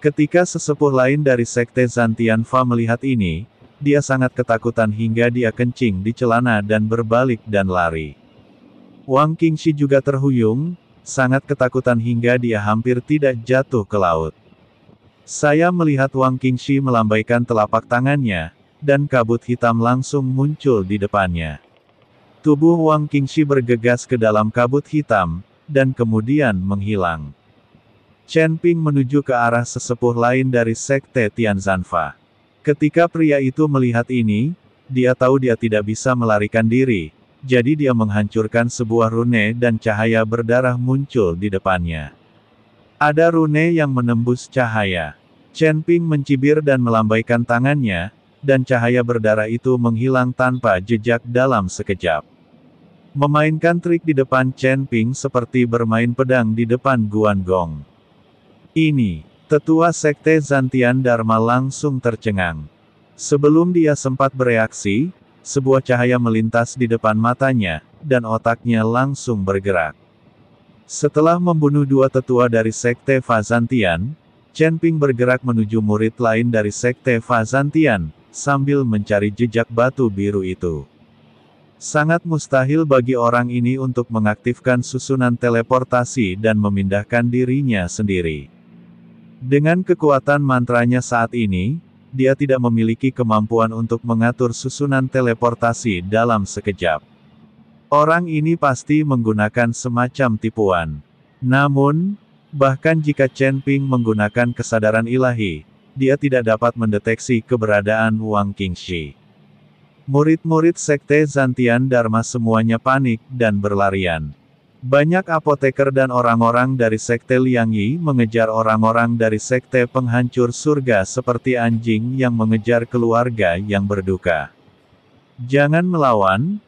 Ketika sesepuh lain dari Sekte Zantianfa melihat ini, dia sangat ketakutan hingga dia kencing di celana dan berbalik dan lari. Wang Qingxi juga terhuyung, sangat ketakutan hingga dia hampir tidak jatuh ke laut. Saya melihat Wang Qingxi melambaikan telapak tangannya, dan kabut hitam langsung muncul di depannya. Tubuh Wang Qingxi bergegas ke dalam kabut hitam, dan kemudian menghilang. Chen Ping menuju ke arah sesepuh lain dari Sekte Tianzanfa. Ketika pria itu melihat ini, dia tahu dia tidak bisa melarikan diri, jadi dia menghancurkan sebuah rune dan cahaya berdarah muncul di depannya. Ada rune yang menembus cahaya. Chen Ping mencibir dan melambaikan tangannya, dan cahaya berdarah itu menghilang tanpa jejak dalam sekejap. Memainkan trik di depan Chen Ping seperti bermain pedang di depan Guan Gong. Ini, tetua Sekte Zantian Dharma langsung tercengang. Sebelum dia sempat bereaksi, sebuah cahaya melintas di depan matanya, dan otaknya langsung bergerak. Setelah membunuh dua tetua dari Sekte Fazantian, Chen Ping bergerak menuju murid lain dari Sekte Fazantian, sambil mencari jejak batu biru itu. Sangat mustahil bagi orang ini untuk mengaktifkan susunan teleportasi dan memindahkan dirinya sendiri. Dengan kekuatan mantranya saat ini, dia tidak memiliki kemampuan untuk mengatur susunan teleportasi dalam sekejap. Orang ini pasti menggunakan semacam tipuan. Namun, bahkan jika Chen Ping menggunakan kesadaran ilahi, dia tidak dapat mendeteksi keberadaan Wang Qingxi. Murid-murid Sekte Zantian Dharma semuanya panik dan berlarian. Banyak apoteker dan orang-orang dari Sekte Liang Yi mengejar orang-orang dari Sekte Penghancur Surga seperti anjing yang mengejar keluarga yang berduka. Jangan melawan,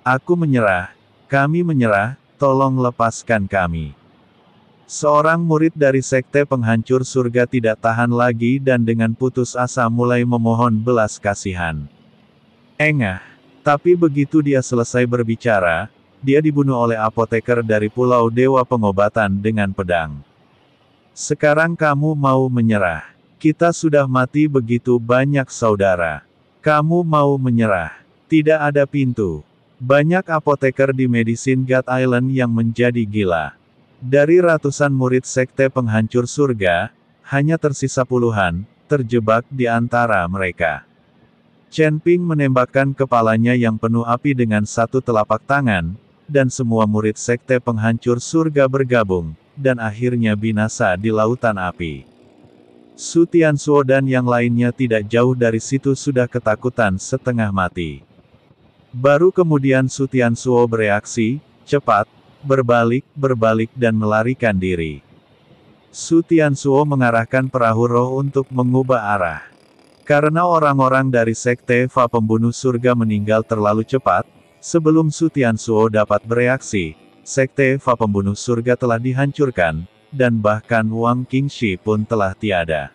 aku menyerah, kami menyerah, tolong lepaskan kami. Seorang murid dari Sekte Penghancur Surga tidak tahan lagi dan dengan putus asa mulai memohon belas kasihan. Engah. Tapi begitu dia selesai berbicara, dia dibunuh oleh apoteker dari Pulau Dewa Pengobatan dengan pedang. Sekarang kamu mau menyerah. Kita sudah mati begitu banyak saudara. Kamu mau menyerah. Tidak ada pintu. Banyak apoteker di Medicine God Island yang menjadi gila. Dari ratusan murid Sekte Penghancur Surga, hanya tersisa puluhan, terjebak di antara mereka. Chen Ping menembakkan kepalanya yang penuh api dengan satu telapak tangan, dan semua murid Sekte Penghancur Surga bergabung, dan akhirnya binasa di lautan api. Su Tianzuo dan yang lainnya tidak jauh dari situ sudah ketakutan setengah mati. Baru kemudian Su Tianzuo bereaksi, cepat, berbalik dan melarikan diri. Su Tianzuo mengarahkan perahu roh untuk mengubah arah. Karena orang-orang dari Sekte Fa Pembunuh Surga meninggal terlalu cepat, sebelum Su Tianzuo dapat bereaksi, Sekte Fa Pembunuh Surga telah dihancurkan, dan bahkan Wang Qingxi pun telah tiada.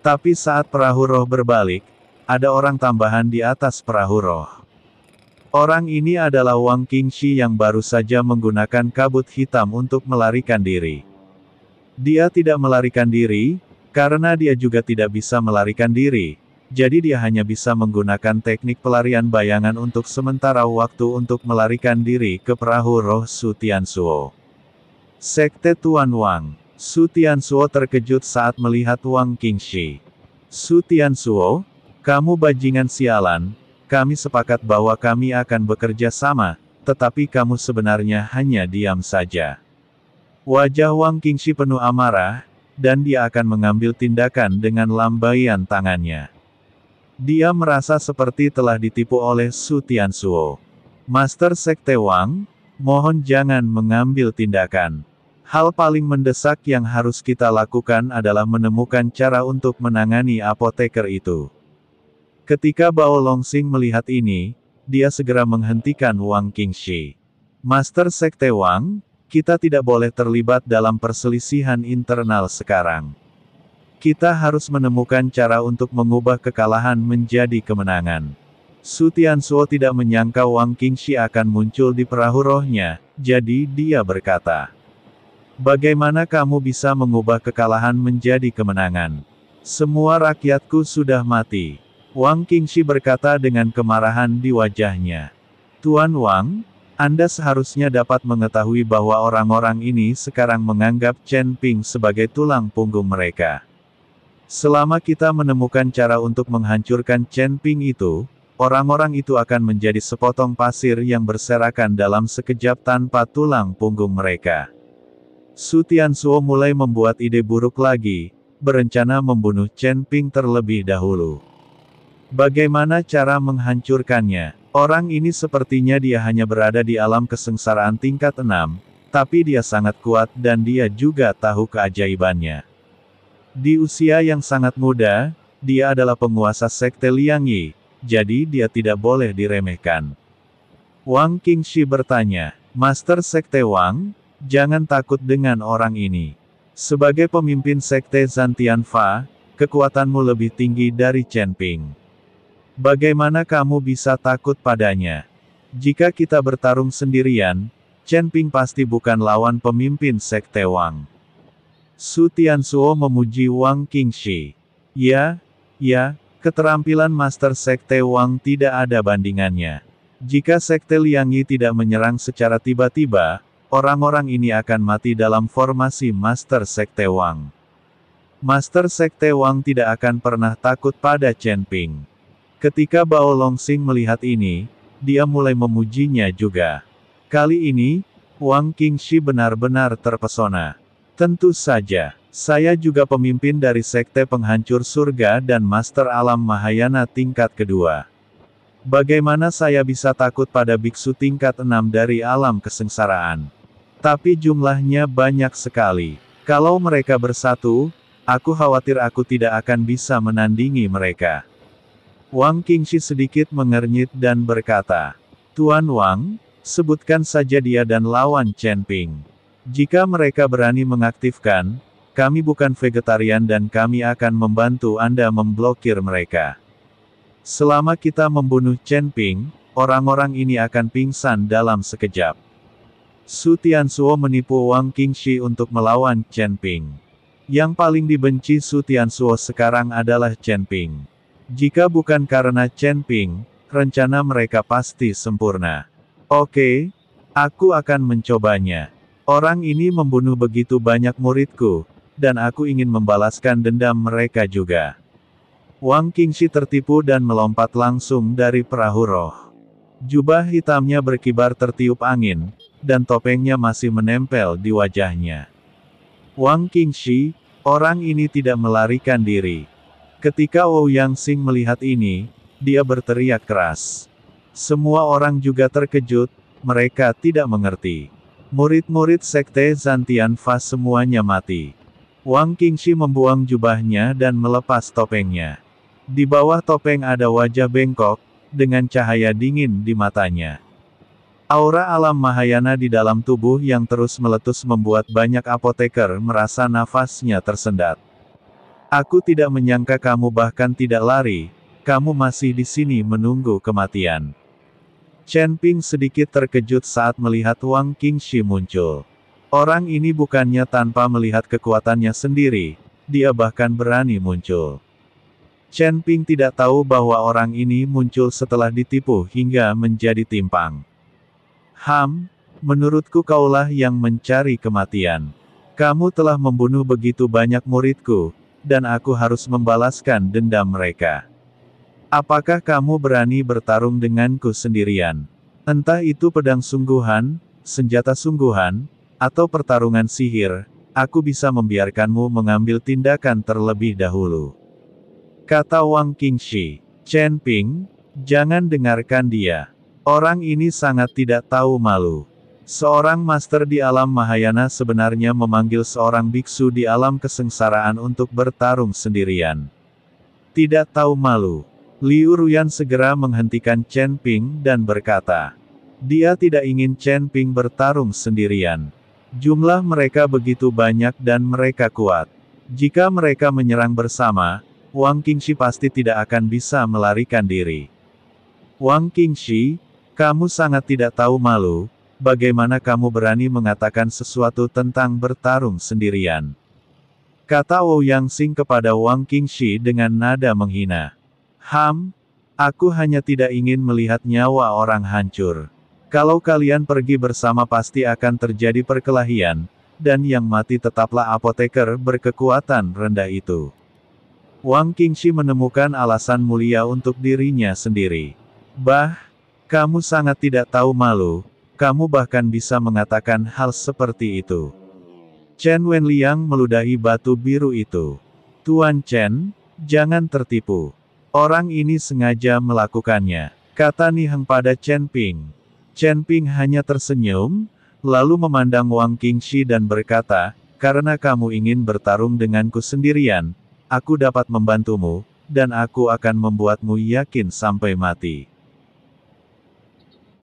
Tapi saat perahu roh berbalik, ada orang tambahan di atas perahu roh. Orang ini adalah Wang Qingxi yang baru saja menggunakan kabut hitam untuk melarikan diri. Dia tidak melarikan diri, karena dia juga tidak bisa melarikan diri, jadi dia hanya bisa menggunakan teknik pelarian bayangan untuk sementara waktu untuk melarikan diri ke perahu roh Su Tianzuo. Sekte Tuan Wang. Su Tianzuo terkejut saat melihat Wang Qingxi. Su Tianzuo, kamu bajingan sialan. Kami sepakat bahwa kami akan bekerja sama, tetapi kamu sebenarnya hanya diam saja. Wajah Wang Qingxi penuh amarah, dan dia akan mengambil tindakan dengan lambaian tangannya. Dia merasa seperti telah ditipu oleh Su Tianzuo. Master Sekte Wang, mohon jangan mengambil tindakan. Hal paling mendesak yang harus kita lakukan adalah menemukan cara untuk menangani apoteker itu. Ketika Bao Longsing melihat ini, dia segera menghentikan Wang Qingxi. Master Sekte Wang, kita tidak boleh terlibat dalam perselisihan internal sekarang. Kita harus menemukan cara untuk mengubah kekalahan menjadi kemenangan. Su Tianzuo tidak menyangka Wang Qingxi akan muncul di perahu rohnya, jadi dia berkata, Bagaimana kamu bisa mengubah kekalahan menjadi kemenangan? Semua rakyatku sudah mati. Wang Qingxi berkata dengan kemarahan di wajahnya. Tuan Wang, Anda seharusnya dapat mengetahui bahwa orang-orang ini sekarang menganggap Chen Ping sebagai tulang punggung mereka. Selama kita menemukan cara untuk menghancurkan Chen Ping itu, orang-orang itu akan menjadi sepotong pasir yang berserakan dalam sekejap tanpa tulang punggung mereka. Su Tianzuo mulai membuat ide buruk lagi, berencana membunuh Chen Ping terlebih dahulu. Bagaimana cara menghancurkannya? Orang ini sepertinya dia hanya berada di alam kesengsaraan tingkat 6, tapi dia sangat kuat dan dia juga tahu keajaibannya. Di usia yang sangat muda, dia adalah penguasa sekte Liang Yi, jadi dia tidak boleh diremehkan. Wang Qingxi bertanya, Master Sekte Wang, jangan takut dengan orang ini. Sebagai pemimpin sekte Zantianfa, kekuatanmu lebih tinggi dari Chen Ping. Bagaimana kamu bisa takut padanya? Jika kita bertarung sendirian, Chen Ping pasti bukan lawan pemimpin sekte Wang. Su Tianzuo memuji Wang Qingxi. Ya, keterampilan Master Sekte Wang tidak ada bandingannya. Jika sekte Liang Yi tidak menyerang secara tiba-tiba, orang-orang ini akan mati dalam formasi Master Sekte Wang. Master Sekte Wang tidak akan pernah takut pada Chen Ping. Ketika Bao Longsing melihat ini, dia mulai memujinya juga. Kali ini, Wang Qingxi benar-benar terpesona. Tentu saja, saya juga pemimpin dari sekte penghancur surga dan Master Alam Mahayana tingkat kedua. Bagaimana saya bisa takut pada biksu tingkat 6 dari alam kesengsaraan? Tapi jumlahnya banyak sekali. Kalau mereka bersatu, aku khawatir aku tidak akan bisa menandingi mereka. Wang Qingxi sedikit mengernyit dan berkata, Tuan Wang, sebutkan saja dia dan lawan Chen Ping. Jika mereka berani mengaktifkan, kami bukan vegetarian dan kami akan membantu Anda memblokir mereka. Selama kita membunuh Chen Ping, orang-orang ini akan pingsan dalam sekejap. Su Tianzuo menipu Wang Qingxi untuk melawan Chen Ping. Yang paling dibenci Su Tianzuo sekarang adalah Chen Ping. Jika bukan karena Chen Ping, rencana mereka pasti sempurna. Oke, aku akan mencobanya. Orang ini membunuh begitu banyak muridku, dan aku ingin membalaskan dendam mereka juga. Wang Qingxi tertipu dan melompat langsung dari perahu roh. Jubah hitamnya berkibar tertiup angin, dan topengnya masih menempel di wajahnya. Wang Qingxi, orang ini tidak melarikan diri. Ketika Ouyang Xing melihat ini, dia berteriak keras. Semua orang juga terkejut, mereka tidak mengerti. Murid-murid sekte Zantianfa semuanya mati. Wang Qingxi membuang jubahnya dan melepas topengnya. Di bawah topeng ada wajah bengkok, dengan cahaya dingin di matanya. Aura alam Mahayana di dalam tubuh yang terus meletus membuat banyak apoteker merasa nafasnya tersendat. Aku tidak menyangka kamu bahkan tidak lari, kamu masih di sini menunggu kematian. Chen Ping sedikit terkejut saat melihat Wang Qingxi muncul. Orang ini bukannya tanpa melihat kekuatannya sendiri, dia bahkan berani muncul. Chen Ping tidak tahu bahwa orang ini muncul setelah ditipu hingga menjadi timpang. Menurutku kaulah yang mencari kematian. Kamu telah membunuh begitu banyak muridku, dan aku harus membalaskan dendam mereka. Apakah kamu berani bertarung denganku sendirian? Entah itu pedang sungguhan, senjata sungguhan, atau pertarungan sihir, aku bisa membiarkanmu mengambil tindakan terlebih dahulu. Kata Wang Qingxi. Chen Ping, jangan dengarkan dia. Orang ini sangat tidak tahu malu. Seorang master di alam Mahayana sebenarnya memanggil seorang biksu di alam kesengsaraan untuk bertarung sendirian. Tidak tahu malu. Liu Ruyan segera menghentikan Chen Ping dan berkata, dia tidak ingin Chen Ping bertarung sendirian. Jumlah mereka begitu banyak dan mereka kuat. Jika mereka menyerang bersama, Wang Qingxi pasti tidak akan bisa melarikan diri. Wang Qingxi, kamu sangat tidak tahu malu. bagaimana kamu berani mengatakan sesuatu tentang bertarung sendirian? Kata Ouyang Xing kepada Wang Qingxi dengan nada menghina. Aku hanya tidak ingin melihat nyawa orang hancur. Kalau kalian pergi bersama pasti akan terjadi perkelahian, dan yang mati tetaplah apoteker berkekuatan rendah itu. Wang Qingxi menemukan alasan mulia untuk dirinya sendiri. Kamu sangat tidak tahu malu, kamu bahkan bisa mengatakan hal seperti itu. Chen Wenliang meludahi batu biru itu. Tuan Chen, jangan tertipu. Orang ini sengaja melakukannya, kata Ni Heng pada Chen Ping. Chen Ping hanya tersenyum, lalu memandang Wang Qingxi dan berkata, karena kamu ingin bertarung denganku sendirian, aku dapat membantumu, dan aku akan membuatmu yakin sampai mati.